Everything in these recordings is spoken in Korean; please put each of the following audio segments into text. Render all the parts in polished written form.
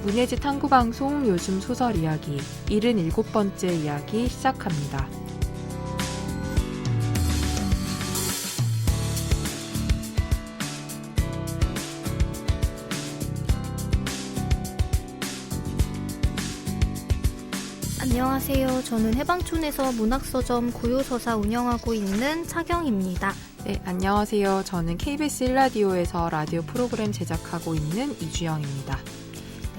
문예지 탐구방송 요즘 소설 이야기 77번째 이야기 시작합니다. 안녕하세요. 저는 해방촌에서 문학서점 고요서사 운영하고 있는 차경입니다. 네, 안녕하세요. 저는 KBS 1라디오에서 라디오 프로그램 제작하고 있는 이주영입니다.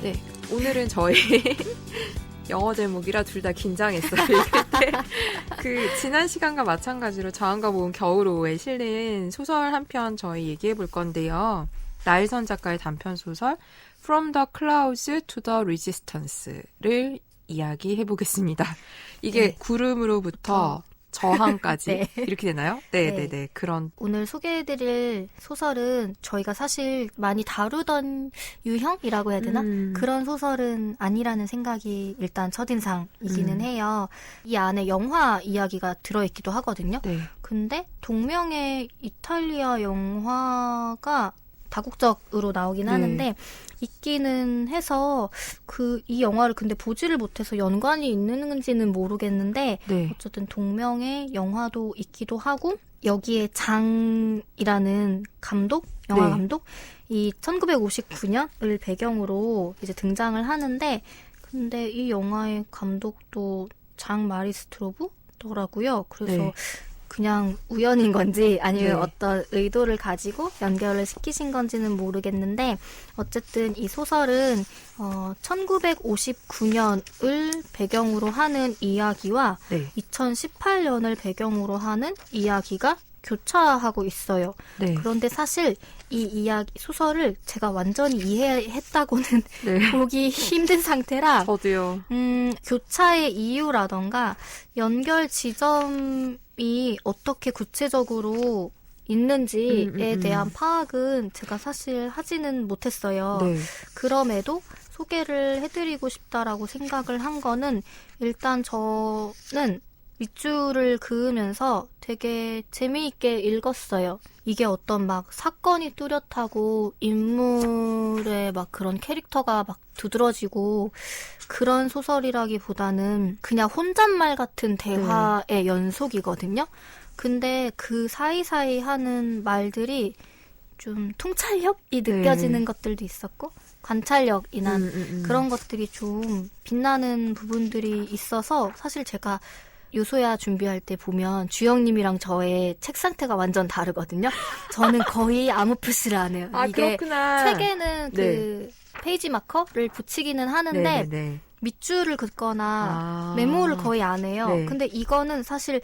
네, 오늘은 저희 영어 제목이라 둘 다 긴장했어요. 그 지난 시간과 마찬가지로 자원과 모은 겨울오후에 실린 소설 한 편 저희 얘기해 볼 건데요. 나일선 작가의 단편 소설 From the Clouds to the Resistance를 이야기해 보겠습니다. 이게 네. 구름으로부터 저항까지 네. 이렇게 되나요? 네. 그런 오늘 소개해드릴 소설은 저희가 사실 많이 다루던 유형이라고 해야 되나? 그런 소설은 아니라는 생각이 일단 첫인상이기는 해요. 이 안에 영화 이야기가 들어있기도 하거든요. 네. 근데 동명의 이탈리아 영화가 다국적으로 나오긴 하는데 있기는 해서 이 영화를 근데 보지를 못해서 연관이 있는지는 모르겠는데 네. 어쨌든 동명의 영화도 있기도 하고 여기에 장이라는 감독, 영화 네. 감독 이 1959년을 배경으로 이제 등장을 하는데 근데 이 영화의 감독도 장 마리스트로브더라고요. 그래서 네. 그냥 우연인 건지 아니면 네. 어떤 의도를 가지고 연결을 시키신 건지는 모르겠는데 어쨌든 이 소설은 1959년을 배경으로 하는 이야기와 네. 2018년을 배경으로 하는 이야기가 교차하고 있어요. 네. 그런데 사실 이 이야기 소설을 제가 완전히 이해했다고는 네. 보기 힘든 상태라 저도요. 교차의 이유라던가 연결 지점이 어떻게 구체적으로 있는지에 대한 파악은 제가 사실 하지는 못했어요. 네. 그럼에도 소개를 해드리고 싶다라고 생각을 한 거는 일단 저는 밑줄을 그으면서 되게 재미있게 읽었어요. 이게 어떤 막 사건이 뚜렷하고 인물의 막 그런 캐릭터가 막 두드러지고 그런 소설이라기보다는 그냥 혼잣말 같은 대화의 연속이거든요. 근데 그 사이사이 하는 말들이 좀 통찰력이 느껴지는 것들도 있었고 관찰력이나 그런 것들이 좀 빛나는 부분들이 있어서 사실 제가 요소야 준비할 때 보면 주영님이랑 저의 책 상태가 완전 다르거든요. 저는 거의 아무 표시를 안 해요. 아, 이게 그렇구나. 책에는 그 페이지 마커를 붙이기는 하는데 네. 밑줄을 긋거나 메모를 거의 안 해요. 네. 근데 이거는 사실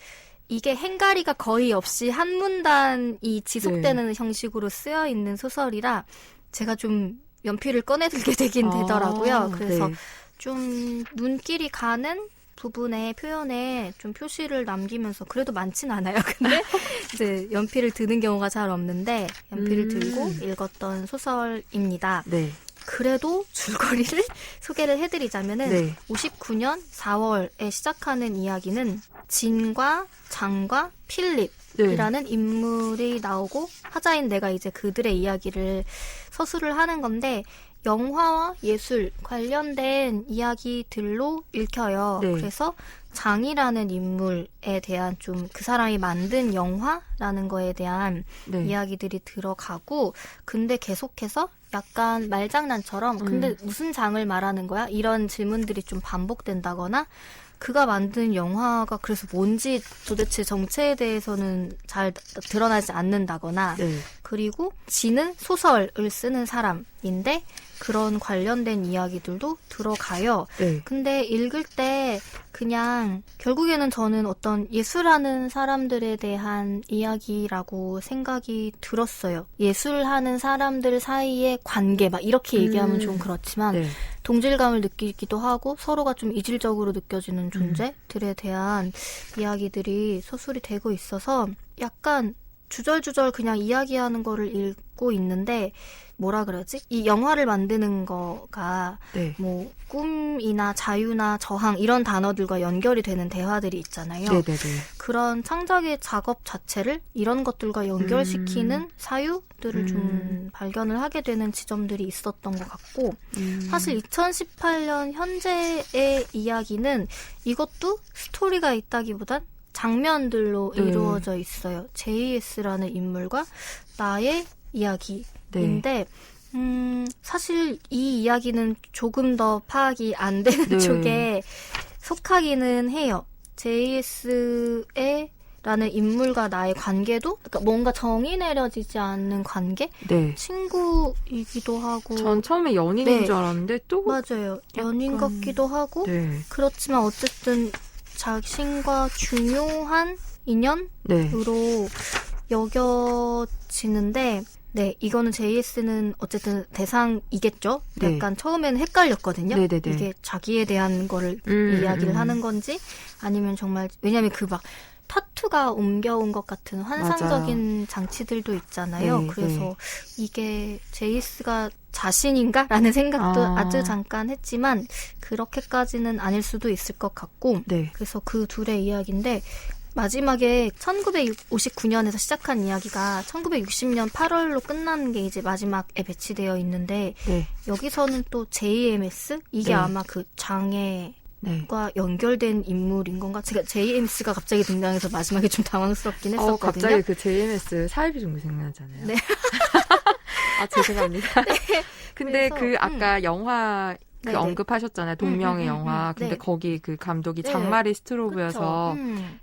이게 행가리가 거의 없이 한 문단이 지속되는 형식으로 쓰여 있는 소설이라 제가 좀 연필을 꺼내들게 되긴 되더라고요. 그래서 네. 좀 눈길이 가는 부분의 표현에 좀 표시를 남기면서 그래도 많진 않아요. 근데 이제 연필을 드는 경우가 잘 없는데 연필을 들고 읽었던 소설입니다. 네. 그래도 줄거리를 소개를 해드리자면은 네. 59년 4월에 시작하는 이야기는 진과 장과 필립이라는 인물이 나오고 하자인 내가 이제 그들의 이야기를 서술을 하는 건데 영화와 예술 관련된 이야기들로 읽혀요. 네. 그래서 장이라는 인물에 대한 좀 그 사람이 만든 영화라는 거에 대한 이야기들이 들어가고 근데 계속해서 약간 말장난처럼 근데 무슨 장을 말하는 거야? 이런 질문들이 좀 반복된다거나 그가 만든 영화가 그래서 뭔지 도대체 정체에 대해서는 잘 드러나지 않는다거나 그리고 지는 소설을 쓰는 사람인데 그런 관련된 이야기들도 들어가요. 근데 읽을 때 그냥 결국에는 저는 어떤 예술하는 사람들에 대한 이야기라고 생각이 들었어요. 예술하는 사람들 사이의 관계 막 이렇게 얘기하면 좀 그렇지만 동질감을 느끼기도 하고 서로가 좀 이질적으로 느껴지는 존재들에 대한 이야기들이 서술이 되고 있어서 약간 주절주절 그냥 이야기하는 거를 읽고 있는데 뭐라 그러지? 이 영화를 만드는 거가 네. 뭐 꿈이나 자유나 저항 이런 단어들과 연결이 되는 대화들이 있잖아요. 네네네. 그런 창작의 작업 자체를 이런 것들과 연결시키는 사유들을 좀 발견을 하게 되는 지점들이 있었던 것 같고 사실 2018년 현재의 이야기는 이것도 스토리가 있다기보단 장면들로 네. 이루어져 있어요. JS라는 인물과 나의 이야기인데 사실 이 이야기는 조금 더 파악이 안 되는 네. 쪽에 속하기는 해요. JS의 라는 인물과 나의 관계도 그러니까 뭔가 정이 내려지지 않는 관계? 네. 친구이기도 하고 전 처음에 연인인 네. 줄 알았는데 또 맞아요. 연인 같기도 하고 네. 그렇지만 어쨌든 자신과 중요한 인연으로 네. 여겨지는데 네, 이거는 JS는 어쨌든 대상이겠죠? 네. 약간 처음에는 헷갈렸거든요. 네네네. 이게 자기에 대한 거를 이야기를 하는 건지 아니면 정말 왜냐면 그 막 타투가 옮겨온 것 같은 환상적인 맞아요. 장치들도 있잖아요. 네, 그래서 네. 이게 제이스가 자신인가? 라는 생각도 아. 아주 잠깐 했지만 그렇게까지는 아닐 수도 있을 것 같고 네. 그래서 그 둘의 이야기인데 마지막에 1959년에서 시작한 이야기가 1960년 8월로 끝나는 게 이제 마지막에 배치되어 있는데 네. 여기서는 또 JMS? 이게 네. 아마 그 장애 네. 과 연결된 인물인 건가? 제가 JMS가 갑자기 등장해서 마지막에 좀 당황스럽긴 했었거든요. 갑자기 그 JMS 사이비 종교 생각나잖아요. 네. 아, 죄송합니다. 근데 그래서, 그 아까 영화 그 네네. 언급하셨잖아요. 동명의 영화. 근데 네. 거기 그 감독이 네. 장마리 스트로브여서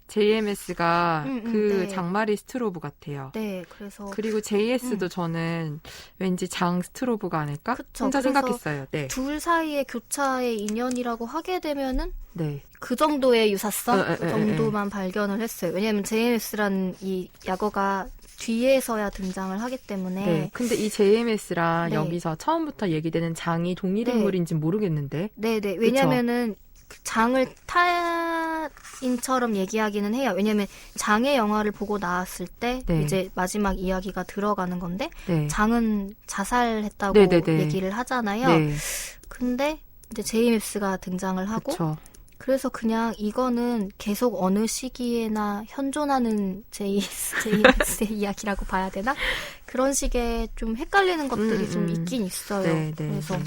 JMS가 그 네. 장마리 스트로브 같아요. 네, 그래서 그리고 JS도 저는 왠지 장 스트로브가 아닐까? 그쵸. 혼자 그래서 생각했어요. 네. 둘 사이의 교차의 인연이라고 하게 되면은 네. 그 정도의 유사성 에. 정도만 발견을 했어요. 왜냐하면 JMS라는 이 약어가 뒤에서야 등장을 하기 때문에 네. 근데 이 JMS랑 네. 여기서 처음부터 얘기되는 장이 동일 네. 인물인지 모르겠는데. 네네. 왜냐면은 그 장을 타인처럼 얘기하기는 해요. 왜냐면 장의 영화를 보고 나왔을 때 네. 이제 마지막 이야기가 들어가는 건데 네. 장은 자살했다고 네네네. 얘기를 하잖아요. 네. 근데 이제 JMS가 등장을 하고 그쵸. 그래서 그냥 이거는 계속 어느 시기에나 현존하는 JMS의 이야기라고 봐야 되나? 그런 식의 좀 헷갈리는 것들이 좀 있긴 있어요. 네, 네, 그래서 네.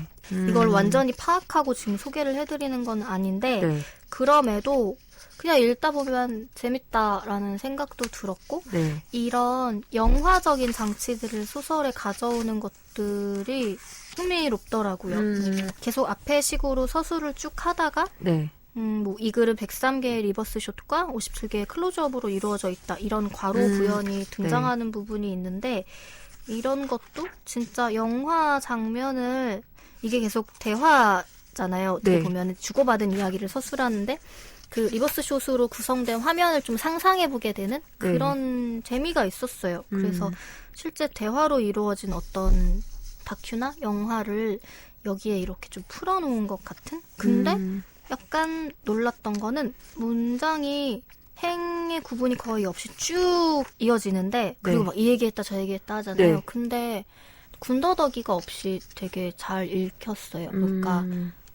이걸 완전히 파악하고 지금 소개를 해드리는 건 아닌데 네. 그럼에도 그냥 읽다 보면 재밌다라는 생각도 들었고 네. 이런 영화적인 장치들을 소설에 가져오는 것들이 흥미롭더라고요. 계속 앞에 식으로 서술을 쭉 하다가 네. 뭐 이 글은 103개의 리버스 숏과 57개의 클로즈업으로 이루어져 있다. 이런 괄호 구현이 등장하는 부분이 있는데 이런 것도 진짜 영화 장면을 이게 계속 대화잖아요. 어떻게 네. 보면 주고받은 이야기를 서술하는데 그 리버스 숏으로 구성된 화면을 좀 상상해보게 되는 그런 재미가 있었어요. 그래서 실제 대화로 이루어진 어떤 다큐나 영화를 여기에 이렇게 좀 풀어놓은 것 같은? 근데 약간 놀랐던 거는 문장이 행의 구분이 거의 없이 쭉 이어지는데 그리고 막 이 얘기했다 저 얘기했다 하잖아요. 네. 근데 군더더기가 없이 되게 잘 읽혔어요. 그러니까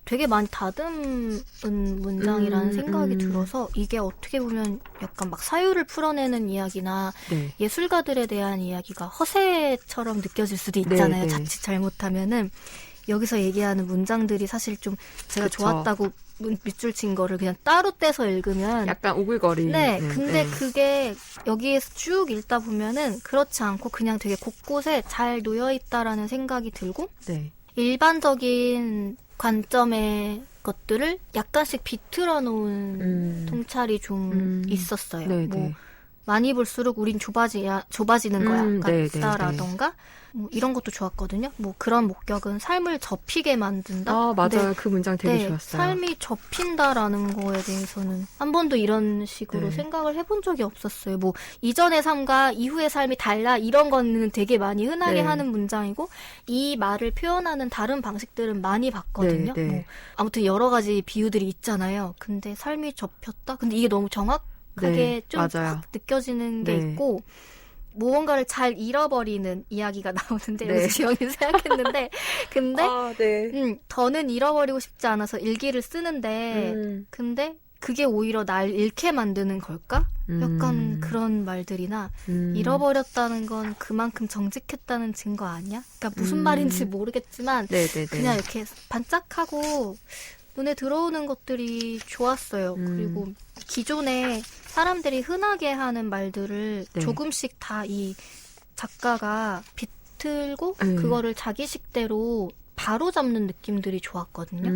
되게 많이 다듬은 문장이라는 생각이 들어서 이게 어떻게 보면 약간 막 사유를 풀어내는 이야기나 네. 예술가들에 대한 이야기가 허세처럼 느껴질 수도 있잖아요. 네, 네. 자칫 잘못하면은 여기서 얘기하는 문장들이 사실 좀 제가 그쵸. 좋았다고 밑줄 친 거를 그냥 따로 떼서 읽으면 약간 오글거리. 네, 근데 그게 여기에서 쭉 읽다 보면은 그렇지 않고 그냥 되게 곳곳에 잘 놓여 있다라는 생각이 들고 네. 일반적인 관점의 것들을 약간씩 비틀어 놓은 통찰이 좀 있었어요. 네, 뭐 네. 많이 볼수록 우린 좁아지는 거야 네, 같다라던가 뭐 이런 것도 좋았거든요. 뭐 그런 목격은 삶을 접히게 만든다. 아, 맞아요. 근데 그 문장 되게 네, 좋았어요. 삶이 접힌다라는 거에 대해서는 한 번도 이런 식으로 네. 생각을 해본 적이 없었어요. 뭐 이전의 삶과 이후의 삶이 달라 이런 거는 되게 많이 흔하게 네. 하는 문장이고 이 말을 표현하는 다른 방식들은 많이 봤거든요. 네, 네. 뭐 아무튼 여러 가지 비유들이 있잖아요. 근데 삶이 접혔다? 근데 이게 너무 정확하게 네, 좀 맞아요. 확 느껴지는 게 네. 있고 무언가를 잘 잃어버리는 이야기가 나오는데 네. 지영이 생각했는데 근데 네. 더는 잃어버리고 싶지 않아서 일기를 쓰는데 근데 그게 오히려 날 잃게 만드는 걸까? 약간 그런 말들이나 잃어버렸다는 건 그만큼 정직했다는 증거 아니야? 그러니까 무슨 말인지 모르겠지만 네네네. 그냥 이렇게 반짝하고 눈에 들어오는 것들이 좋았어요. 그리고 기존에 사람들이 흔하게 하는 말들을 네. 조금씩 다 이 작가가 비틀고 그거를 자기식대로 바로 잡는 느낌들이 좋았거든요.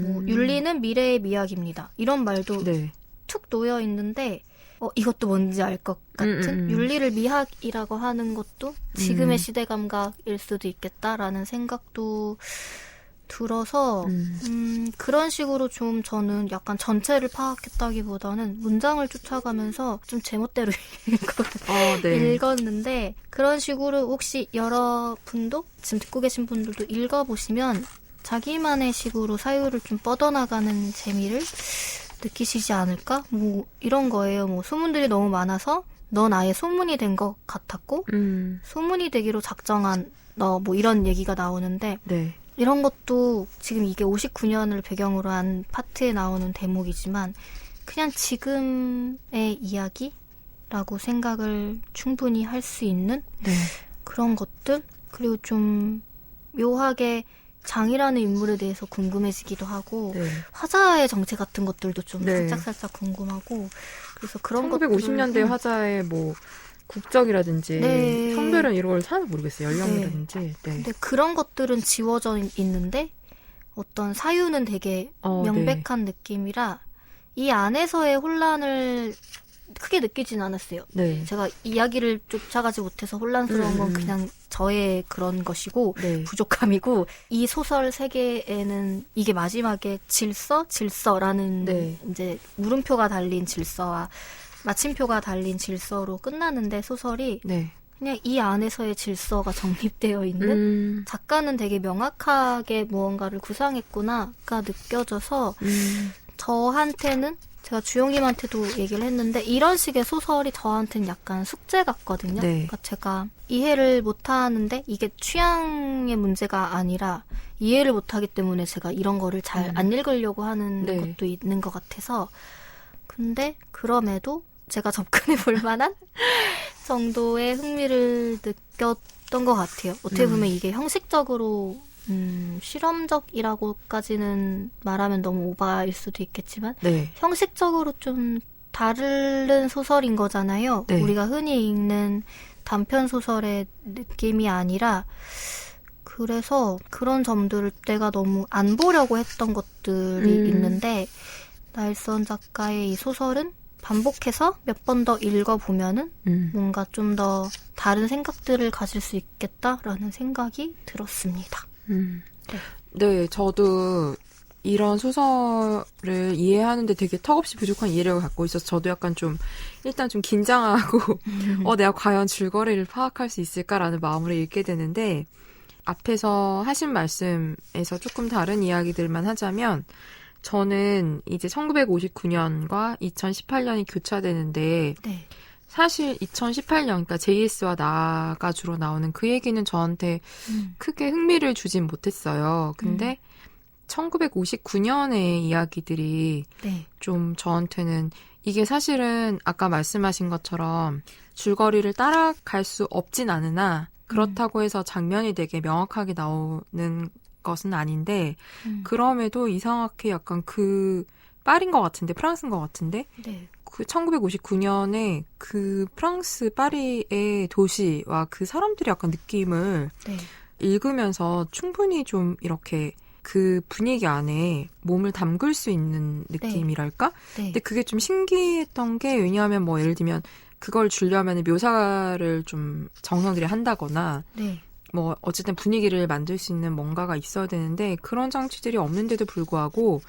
뭐 윤리는 미래의 미학입니다. 이런 말도 네. 툭 놓여 있는데 이것도 뭔지 알 것 같은 윤리를 미학이라고 하는 것도 지금의 시대 감각일 수도 있겠다라는 생각도 들어서 그런 식으로 좀 저는 약간 전체를 파악했다기보다는 문장을 쫓아가면서 좀 제멋대로 네. 읽었는데 그런 식으로 혹시 여러분도 지금 듣고 계신 분들도 읽어보시면 자기만의 식으로 사유를 좀 뻗어나가는 재미를 느끼시지 않을까? 뭐 이런 거예요. 뭐 소문들이 너무 많아서 넌 아예 소문이 된 것 같았고 소문이 되기로 작정한 너 뭐 이런 얘기가 나오는데 네. 이런 것도 지금 이게 59년을 배경으로 한 파트에 나오는 대목이지만 그냥 지금의 이야기라고 생각을 충분히 할 수 있는 네. 그런 것들 그리고 좀 묘하게 장이라는 인물에 대해서 궁금해지기도 하고 네. 화자의 정체 같은 것들도 좀 네. 살짝 궁금하고 그래서 그런 1950년대 화자의 뭐 국적이라든지 네. 성별은 이런 걸 잘 모르겠어요. 연령이라든지. 네. 근데 그런 것들은 지워져 있는데 어떤 사유는 되게 명백한 느낌이라 이 안에서의 혼란을 크게 느끼진 않았어요. 네. 제가 이야기를 쫓아가지 못해서 혼란스러운 건 그냥 저의 그런 것이고 네. 부족함이고 이 소설 세계에는 이게 마지막에 질서라는 네. 이제 물음표가 달린 질서와 마침표가 달린 질서로 끝나는데 소설이 네. 그냥 이 안에서의 질서가 정립되어 있는 작가는 되게 명확하게 무언가를 구상했구나가 느껴져서 저한테는 제가 주영님한테도 얘기를 했는데 이런 식의 소설이 저한테는 약간 숙제 같거든요. 네. 그러니까 제가 이해를 못하는데 이게 취향의 문제가 아니라 이해를 못하기 때문에 제가 이런 거를 잘 안 읽으려고 하는 네. 것도 있는 것 같아서 근데 그럼에도 제가 접근해 볼 만한 정도의 흥미를 느꼈던 것 같아요. 어떻게 보면 이게 형식적으로 실험적이라고까지는 말하면 너무 오바일 수도 있겠지만 네. 형식적으로 좀 다른 소설인 거잖아요. 네. 우리가 흔히 읽는 단편 소설의 느낌이 아니라 그래서 그런 점들을 내가 너무 안 보려고 했던 것들이 있는데 나일선 작가의 이 소설은 반복해서 몇 번 더 읽어보면은 뭔가 좀 더 다른 생각들을 가질 수 있겠다라는 생각이 들었습니다. 네, 저도 이런 소설을 이해하는데 되게 턱없이 부족한 이해력을 갖고 있어서 저도 약간 좀 일단 좀 긴장하고 내가 과연 줄거리를 파악할 수 있을까라는 마음으로 읽게 되는데 앞에서 하신 말씀에서 조금 다른 이야기들만 하자면 저는 이제 1959년과 2018년이 교차되는데 네. 사실 2018년, 그러니까 JS와 나가 주로 나오는 그 얘기는 저한테 크게 흥미를 주진 못했어요. 근데 1959년의 이야기들이 네. 좀 저한테는 이게 사실은 아까 말씀하신 것처럼 줄거리를 따라갈 수 없진 않으나 그렇다고 해서 장면이 되게 명확하게 나오는 것은 아닌데 그럼에도 이상하게 약간 그 파리인 것 같은데 프랑스인 것 같은데 네. 그 1959년에 그 프랑스 파리의 도시와 그 사람들의 약간 느낌을 네. 읽으면서 충분히 좀 이렇게 그 분위기 안에 몸을 담글 수 있는 느낌이랄까? 네. 근데 그게 좀 신기했던 게 왜냐하면 뭐 예를 들면 그걸 주려면 묘사를 좀 정성들이 한다거나 네. 뭐 어쨌든 분위기를 만들 수 있는 뭔가가 있어야 되는데 그런 장치들이 없는데도 불구하고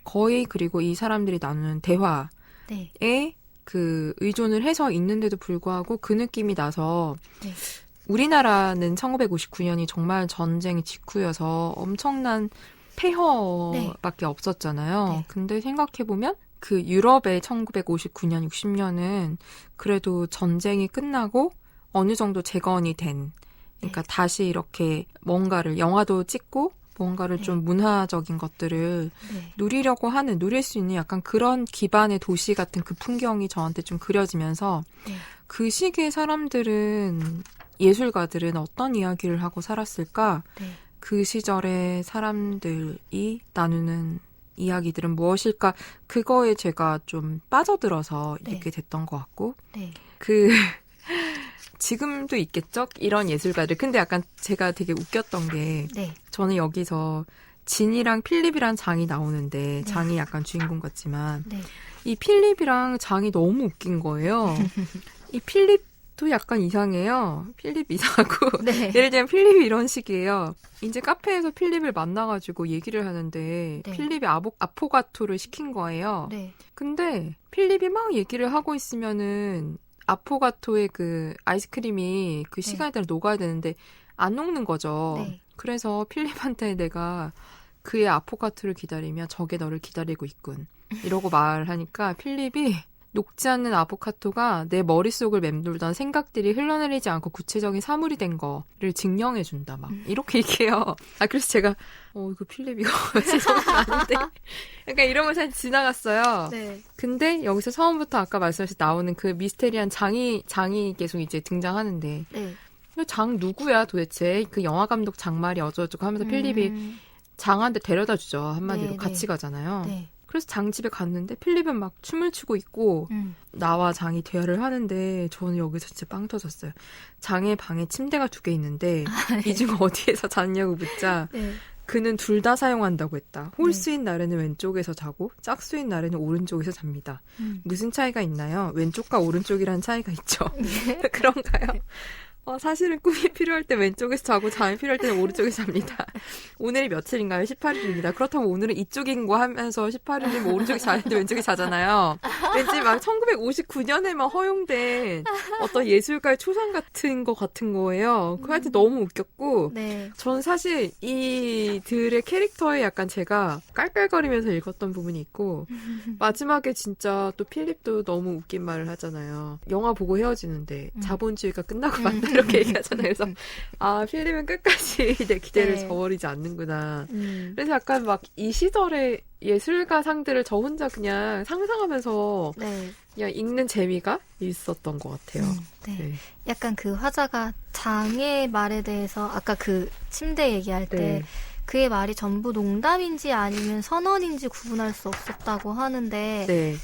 거의 그리고 이 사람들이 나누는 대화에 네. 그 의존을 해서 있는데도 불구하고 그 느낌이 나서 네. 우리나라는 1959년이 정말 전쟁 직후여서 엄청난 폐허밖에 없었잖아요. 네. 근데 생각해보면 그 유럽의 1959년, 60년은 그래도 전쟁이 끝나고 어느 정도 재건이 된, 그러니까 다시 이렇게 뭔가를 영화도 찍고 뭔가를 좀 문화적인 것들을 누리려고 하는, 누릴 수 있는 약간 그런 기반의 도시 같은 그 풍경이 저한테 좀 그려지면서 그 시기의 사람들은, 예술가들은 어떤 이야기를 하고 살았을까? 그 시절의 사람들이 나누는 이야기들은 무엇일까? 그거에 제가 좀 빠져들어서 읽게 됐던 것 같고 지금도 있겠죠? 이런 예술가들. 근데 약간 제가 되게 웃겼던 게 저는 여기서 진이랑 필립이랑 장이 나오는데 장이 약간 주인공 같지만 이 필립이랑 장이 너무 웃긴 거예요. 이 필립도 약간 이상해요. 필립 이상하고 예를 들면 필립이 이런 식이에요. 이제 카페에서 필립을 만나가지고 얘기를 하는데 필립이 아포가토를 시킨 거예요. 근데 필립이 막 얘기를 하고 있으면은 아포가토의 그 아이스크림이 그 시간에 따라 녹아야 되는데 안 녹는 거죠. 그래서 필립한테 내가 그의 아포가토를 기다리며 저게 너를 기다리고 있군. 이러고 말하니까 필립이 녹지 않는 아보카토가 내 머릿속을 맴돌던 생각들이 흘러내리지 않고 구체적인 사물이 된 거를 증명해준다. 막 이렇게 얘기해요. 그래서 제가 이거 필립 이거 제정신 아닌데 약간 이러면서 지나갔어요. 근데 여기서 처음부터 아까 말씀하신 나오는 그 미스테리한 장이 계속 이제 등장하는데 장 누구야 도대체? 그 영화 감독 장 말이 어쩌고저쩌고 하면서 필립이 장한테 데려다 주죠. 한마디로 같이 가잖아요. 그래서 장 집에 갔는데 필립은 막 춤을 추고 있고 나와 장이 대화를 하는데 저는 여기서 진짜 빵 터졌어요. 장의 방에 침대가 2개 있는데 이 중 어디에서 잤냐고 묻자 그는 둘 다 사용한다고 했다. 홀수인 날에는 왼쪽에서 자고 짝수인 날에는 오른쪽에서 잡니다. 무슨 차이가 있나요? 왼쪽과 오른쪽이라는 차이가 있죠. 그런가요? 사실은 꿈이 필요할 때 왼쪽에서 자고 잠이 필요할 때는 오른쪽에서 잡니다. 오늘이 며칠인가요? 18일입니다. 그렇다면 오늘은 이쪽인 거 하면서 18일이면 오른쪽에 자는데 왼쪽에 자잖아요. 왠지 막 1959년에만 허용된 어떤 예술가의 초상 같은 거예요. 그거 하여튼 너무 웃겼고 저는 사실 이들의 캐릭터에 약간 제가 깔깔거리면서 읽었던 부분이 있고 마지막에 진짜 또 필립도 너무 웃긴 말을 하잖아요. 영화 보고 헤어지는데 자본주의가 끝나고 만나 이렇게 얘기하잖아요. 그래서 필립은 끝까지 내 기대를 저버리지 않는구나. 그래서 약간 막 이 시절의 예술가 상들을 저 혼자 그냥 상상하면서 그냥 읽는 재미가 있었던 것 같아요. 약간 그 화자가 장의 말에 대해서 아까 그 침대 얘기할 때 그의 말이 전부 농담인지 아니면 선언인지 구분할 수 없었다고 하는데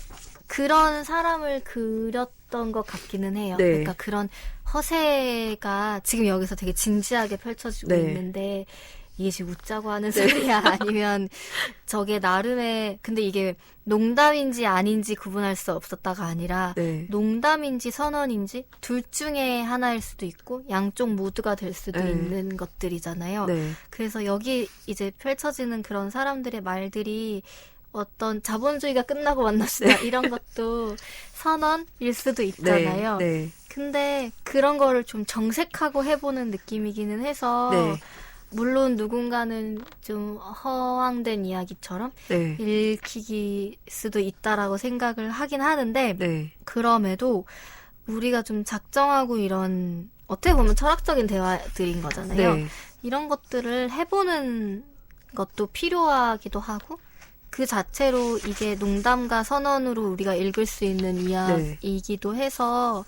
그런 사람을 그렸던 것 같기는 해요. 그러니까 그런 허세가 지금 여기서 되게 진지하게 펼쳐지고 있는데 이게 지금 웃자고 하는 소리야 아니면 저게 나름의 근데 이게 농담인지 아닌지 구분할 수 없었다가 아니라 농담인지 선언인지 둘 중에 하나일 수도 있고 양쪽 모두가 될 수도 있는 것들이잖아요. 그래서 여기 이제 펼쳐지는 그런 사람들의 말들이 어떤 자본주의가 끝나고 만났다 이런 것도 선언일 수도 있잖아요. 근데 그런 거를 좀 정색하고 해보는 느낌이기는 해서 물론 누군가는 좀 허황된 이야기처럼 읽힐 수도 있다라고 생각을 하긴 하는데 그럼에도 우리가 좀 작정하고 이런 어떻게 보면 철학적인 대화들인 거잖아요. 이런 것들을 해보는 것도 필요하기도 하고 그 자체로 이게 농담과 선언으로 우리가 읽을 수 있는 이야기이기도 해서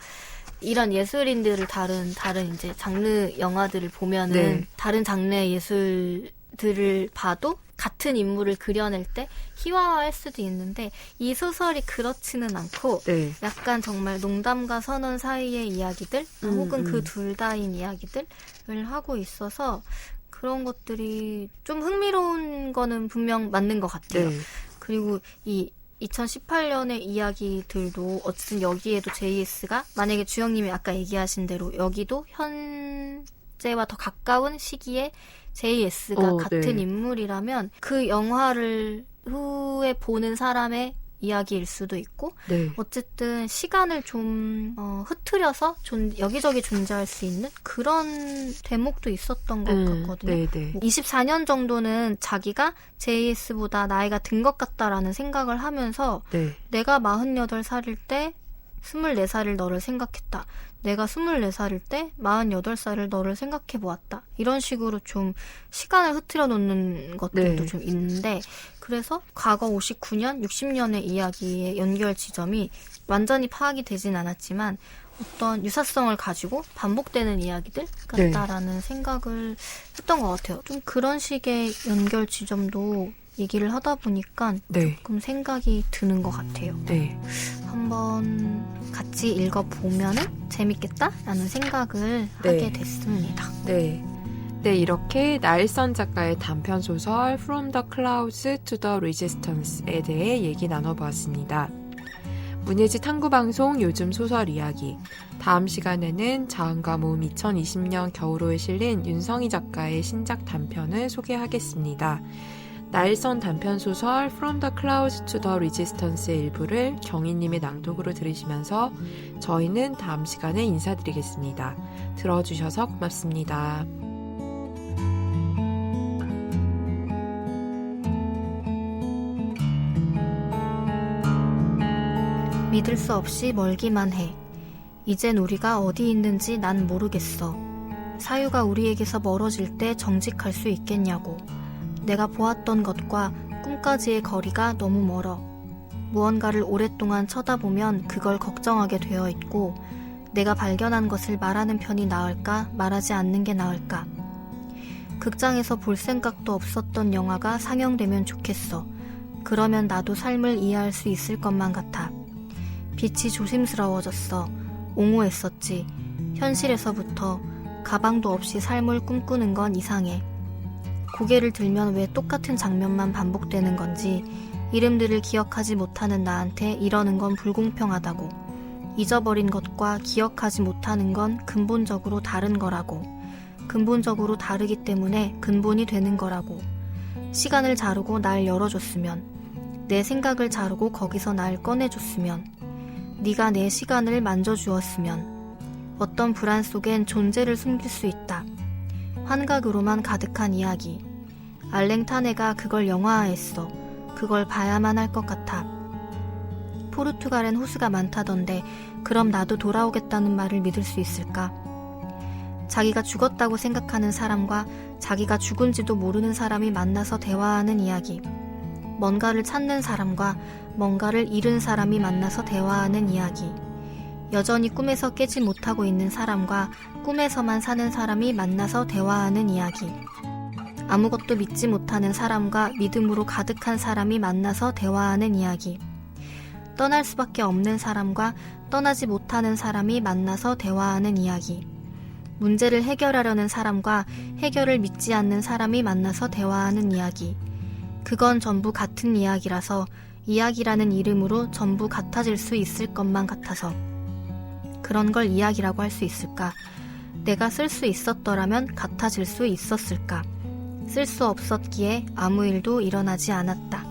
이런 예술인들을 다른 이제 장르 영화들을 보면은 다른 장르의 예술들을 봐도 같은 인물을 그려낼 때 희화화할 수도 있는데 이 소설이 그렇지는 않고 약간 정말 농담과 선언 사이의 이야기들 혹은 그 둘 다인 이야기들을 하고 있어서 그런 것들이 좀 흥미로운 거는 분명 맞는 것 같아요. 그리고 이 2018년의 이야기들도 어쨌든 여기에도 JS가 만약에 주영님이 아까 얘기하신 대로 여기도 현재와 더 가까운 시기에 JS가 같은 인물이라면 그 영화를 후에 보는 사람의 이야기일 수도 있고 어쨌든 시간을 좀 흐트려서 여기저기 존재할 수 있는 그런 대목도 있었던 것 같거든요. 24년 정도는 자기가 JS보다 나이가 든 것 같다라는 생각을 하면서 내가 48살일 때 24살일 너를 생각했다. 내가 24살일 때 48살을 너를 생각해 보았다. 이런 식으로 좀 시간을 흐트려 놓는 것들도 좀 있는데, 그래서 과거 59년, 60년의 이야기의 연결 지점이 완전히 파악이 되진 않았지만 어떤 유사성을 가지고 반복되는 이야기들 같다라는 생각을 했던 것 같아요. 좀 그런 식의 연결 지점도 얘기를 하다 보니까 조금 생각이 드는 것 같아요. 한번 같이 읽어보면은 재밌겠다라는 생각을 하게 됐습니다. 네, 이렇게 나일선 작가의 단편 소설 From the Clouds to the Resistance에 대해 얘기 나눠보았습니다. 문예지 탐구방송 요즘 소설 이야기. 다음 시간에는 자은과 모음 2020년 겨울호에 실린 윤성희 작가의 신작 단편을 소개하겠습니다. 나일선 단편 소설 From the Clouds to the Resistance의 일부를 경희님의 낭독으로 들으시면서 저희는 다음 시간에 인사드리겠습니다. 들어주셔서 고맙습니다. 믿을 수 없이 멀기만 해. 이젠 우리가 어디 있는지 난 모르겠어. 사유가 우리에게서 멀어질 때 정직할 수 있겠냐고. 내가 보았던 것과 꿈까지의 거리가 너무 멀어. 무언가를 오랫동안 쳐다보면 그걸 걱정하게 되어 있고, 내가 발견한 것을 말하는 편이 나을까, 말하지 않는 게 나을까. 극장에서 볼 생각도 없었던 영화가 상영되면 좋겠어. 그러면 나도 삶을 이해할 수 있을 것만 같아. 빛이 조심스러워졌어. 옹호했었지. 현실에서부터 가방도 없이 삶을 꿈꾸는 건 이상해. 고개를 들면 왜 똑같은 장면만 반복되는 건지, 이름들을 기억하지 못하는 나한테 이러는 건 불공평하다고. 잊어버린 것과 기억하지 못하는 건 근본적으로 다른 거라고. 근본적으로 다르기 때문에 근본이 되는 거라고. 시간을 자르고 날 열어줬으면, 내 생각을 자르고 거기서 날 꺼내줬으면, 네가 내 시간을 만져주었으면. 어떤 불안 속엔 존재를 숨길 수 있다. 환각으로만 가득한 이야기. 알랭타네가 그걸 영화화했어. 그걸 봐야만 할 것 같아. 포르투갈엔 호수가 많다던데 그럼 나도 돌아오겠다는 말을 믿을 수 있을까? 자기가 죽었다고 생각하는 사람과 자기가 죽은지도 모르는 사람이 만나서 대화하는 이야기. 뭔가를 찾는 사람과 뭔가를 잃은 사람이 만나서 대화하는 이야기. 여전히 꿈에서 깨지 못하고 있는 사람과 꿈에서만 사는 사람이 만나서 대화하는 이야기. 아무것도 믿지 못하는 사람과 믿음으로 가득한 사람이 만나서 대화하는 이야기. 떠날 수밖에 없는 사람과 떠나지 못하는 사람이 만나서 대화하는 이야기. 문제를 해결하려는 사람과 해결을 믿지 않는 사람이 만나서 대화하는 이야기. 그건 전부 같은 이야기라서 이야기라는 이름으로 전부 같아질 수 있을 것만 같아서. 그런 걸 이야기라고 할 수 있을까? 내가 쓸 수 있었더라면 같아질 수 있었을까? 쓸 수 없었기에 아무 일도 일어나지 않았다.